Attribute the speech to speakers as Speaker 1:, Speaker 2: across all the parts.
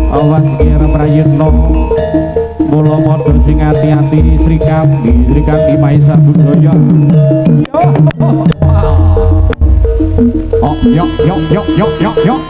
Speaker 1: awas kira prayitno mula padha sing ati-ati Sri Kandi Maisa Budaya. Oh yok yok yok yok yok yok.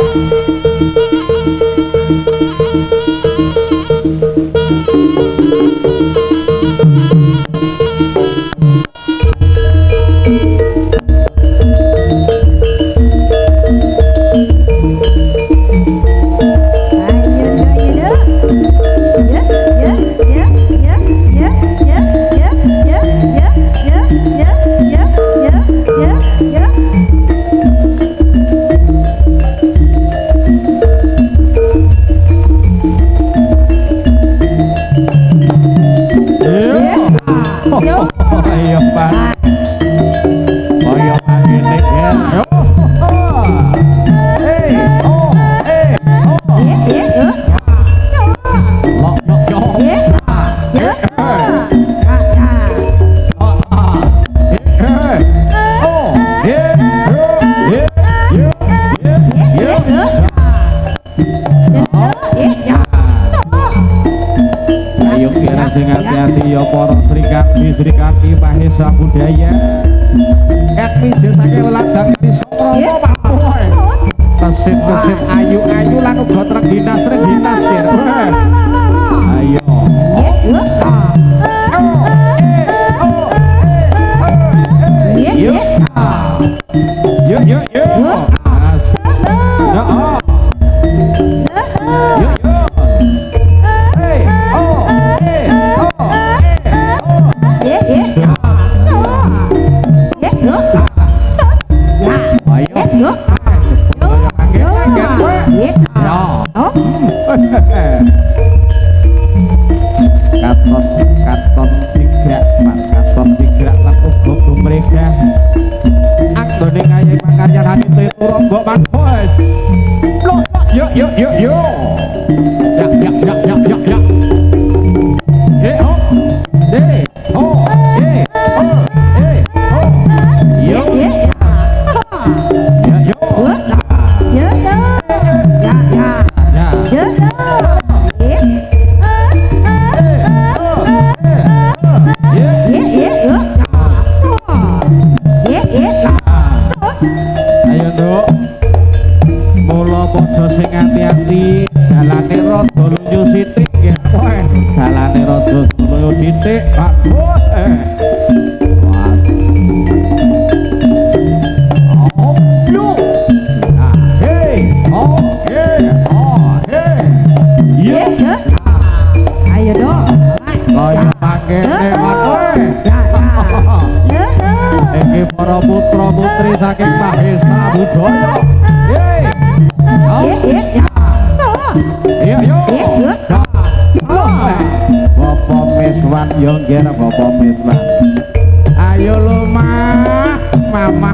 Speaker 1: Sri Kandi Mahesa Budaya ket mijil saking ladang di Sokromo Papoe kesit-kesit ayu-ayu lan uga trengginas kir ayo yuk yuk yuk katon tigrak lan uga gumregah anggone ngayi pakaryan hanite turombo manbos yuk yuk yuk yuk yak yak yak yak yak yak ho de ho ho ho yuk ya yuk ya sing ati-ati dalane rada lunyu sithik nggih kowe dalane rada lunyu sithik aduh ayo dong kaya mangkene kowe iki para putra putri saking Mahesa Budaya Bapak Miswan yo nggih Bapak Miswan ayo lumah mama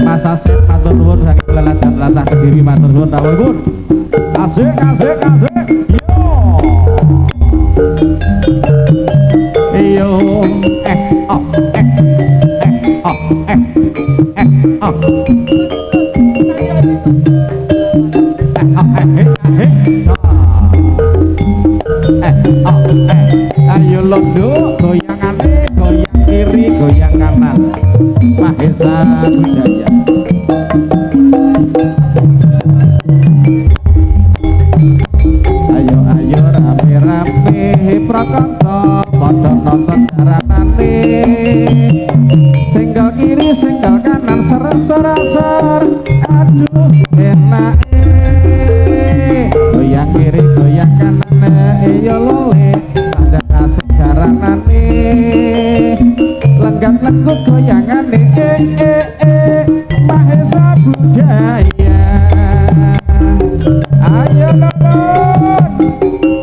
Speaker 1: Mas Asep matur nuwun saking leladan latah Kediri matur nuwun rawuhipun asik asik asik yo yo oh ayo londo goyangane goyang kiri goyang kanan Mahesa Budaya ayo ayo rame-rame prakanta padha nonton jaranane senggol kiri senggol kanan ser aduh enake goyang kiri goyang kanan ayo lole ada asik jaranane lenggak-lengguk goyangane Mahesa Budaya ayo nonton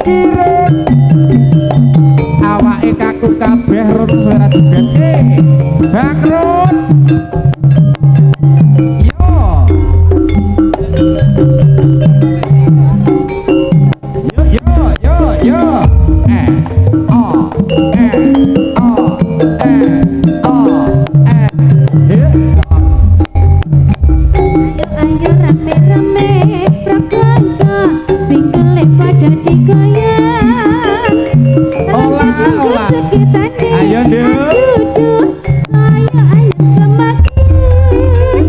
Speaker 1: kirim awake kaku kabeh run suara jebetke bakrut yo yo yo
Speaker 2: pada digoyang.
Speaker 1: Olah, olah. Ayo, Duk.
Speaker 2: Aduh, saya anak semakin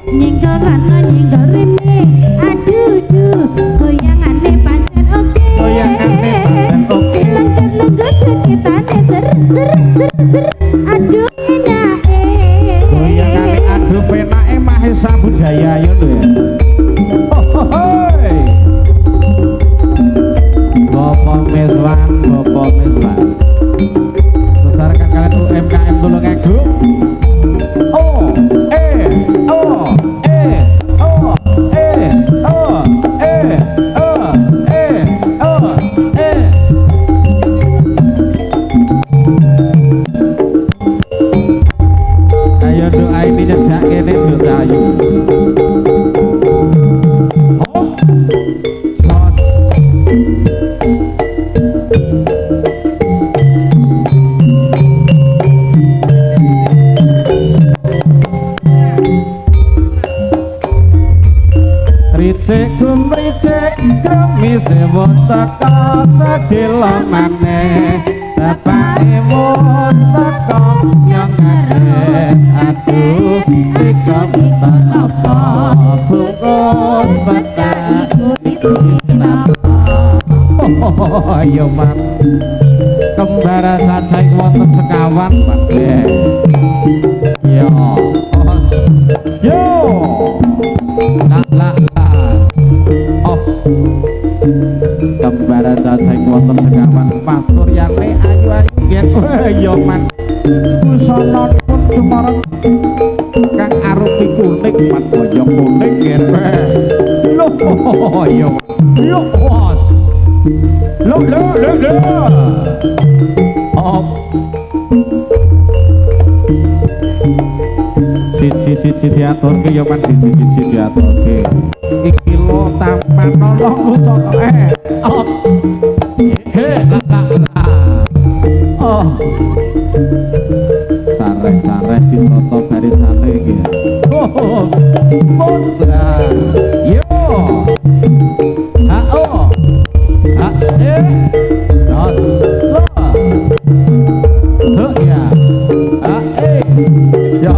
Speaker 2: nyinggolan nyinggol rene. Aduh, goyangane pancen oke.
Speaker 1: Goyangane pancen oke.
Speaker 2: Lengket-lengket cekitane ser. Aduh enake.
Speaker 1: Goyangane aduh penake Mahesa Budaya yo lho ya. Hoi. Bapak Miswan. Sesarkan kalian UMKM Tulungagung. Oh, ayo doa ini nyedak kene doa ayu. Oh, jos. Ricik kumricik kremise wis teka sedhela maneh bapake wis teka yang ngarep aduh iki apa bungkus petak iku sinapa. Ayo Mas kembaran sajak wonten sekawan Pak. Yo os yo la oh kembaran sajak wonten sekawan Pastur Yane ayu-ayu nggih. Yo man busana pun cumareng kang arupi kuning man boyong kuning nggih. Loh yo yo lo oh siji diaturke ya Mas siji diaturke iki lo tampan nolong busana oh oh sareh ditoto barisane iki oh postra yo oh jos lo ya ya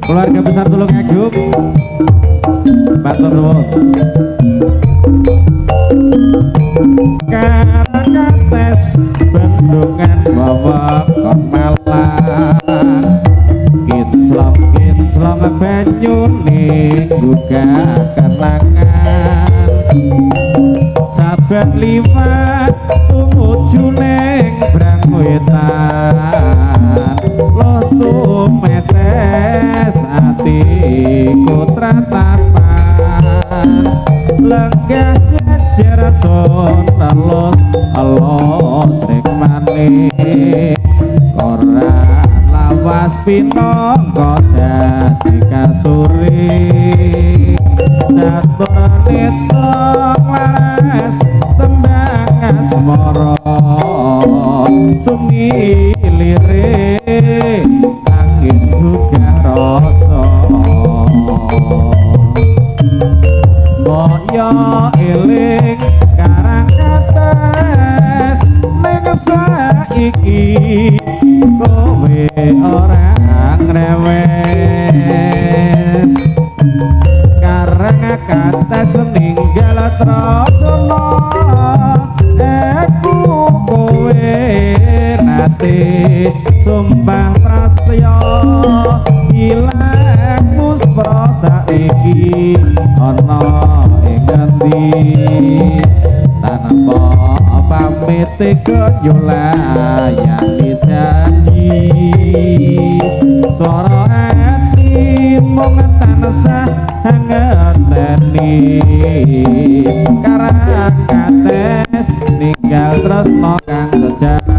Speaker 1: Keluarga besar Tulungagung, matur nuwun. Karakates bendungan bawa kon malang, kinclong banyu ning gugah kenangan. Saben liwat tumuju ning brang wetan, loh tumetes atiku tratapan, lenggah jejer sun alus ring maning, ora lawas pinangka dadi kasuri, catur nitra waras tembang asmara, sumi lirik angin gugah rasa, moyo eling Karangkates ning saiki kowe ora ngrewes. Karangkates ninggal trasana, aku kowe nate sumpah prastya, ilang muspra saiki ana ing ngendi, tanpa pamit kaya layani janji, swara ati mung tansah ngenteni. Karangkates ninggal tresna kang sejati.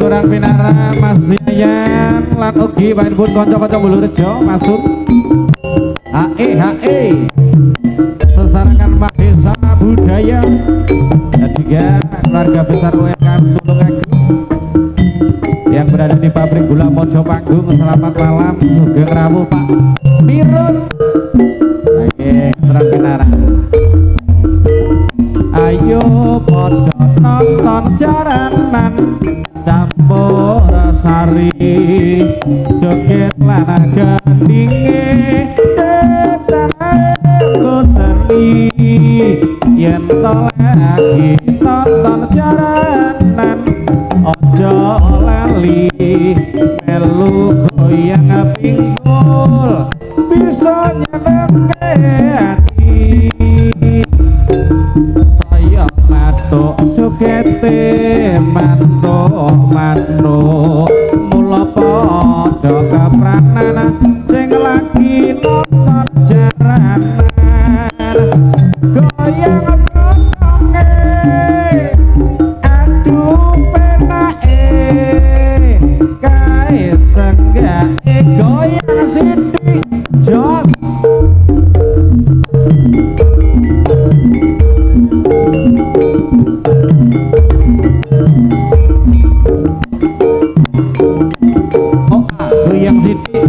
Speaker 1: kurang pinara Mas Yayan lan ugi panjenengan kanca-kanca Bulurejo masuk hae sesarangan Pak Desa Budaya dan juga keluarga besar UMKM Tulungagung yang berada di pabrik gula Mojo Panggung. Selamat malam, sugeng rawuh Pak Mirun. Kurang pinara. Ayo podo nonton jaranan campur sari joget lan gendinge tetanaku seni yen to lagi nonton jaranan ojo lali melu goyang pinggul bisa nyenengke hati saya matuk jogete mantuk mula padha kepranan sing lagi nonton jaranan goyang potonge aduh penake kae senggake goyang sithik jos. Goyang sithik.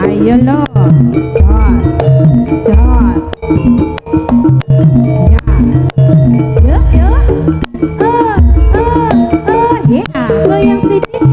Speaker 2: Ayo lo, jos, jos.
Speaker 1: Putri.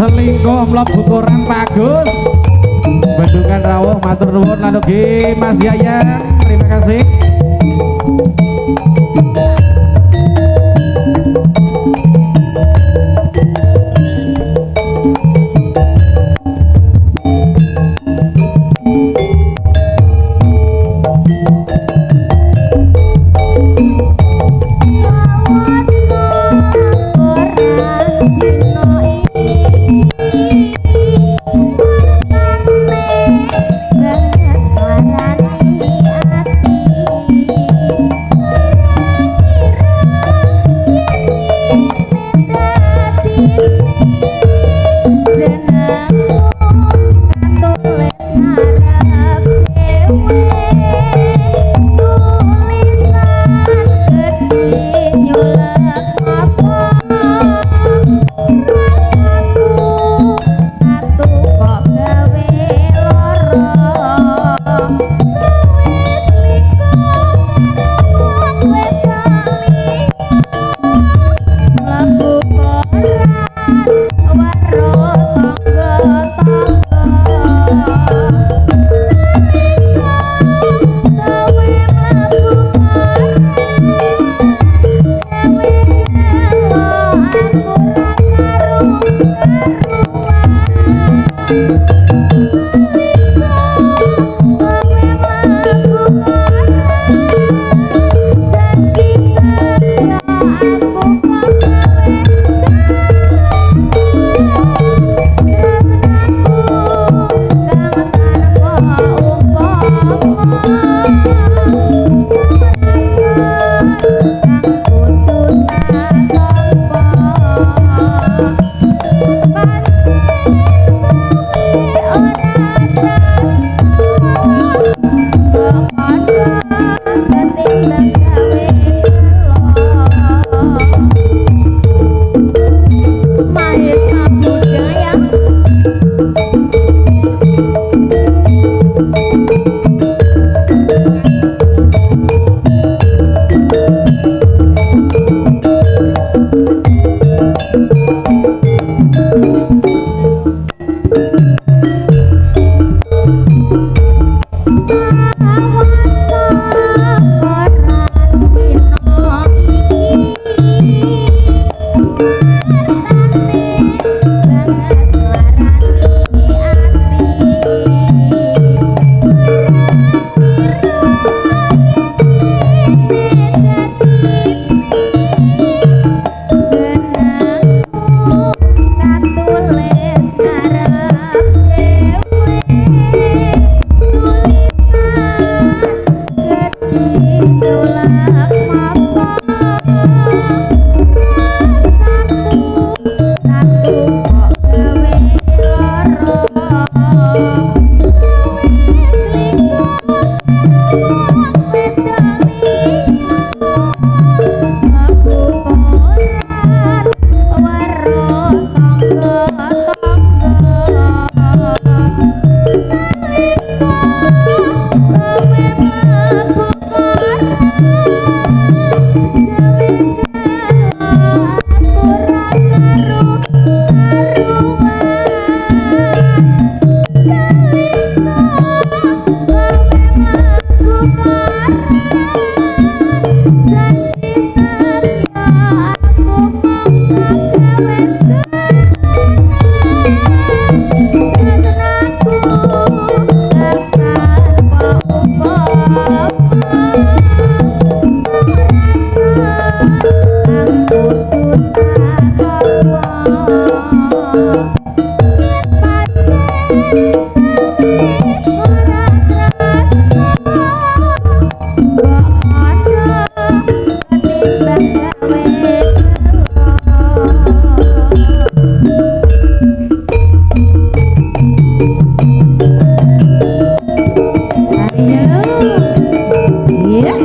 Speaker 1: selingkuh mlebu koran bagus. Bendungan rawuh matur nuwun lan ugi Mas Yayan. Terima kasih.
Speaker 2: Ya.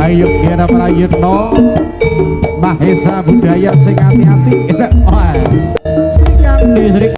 Speaker 1: Ayo kira prayitno Mahesa budaya sing hati-hati. Oh, sing distrik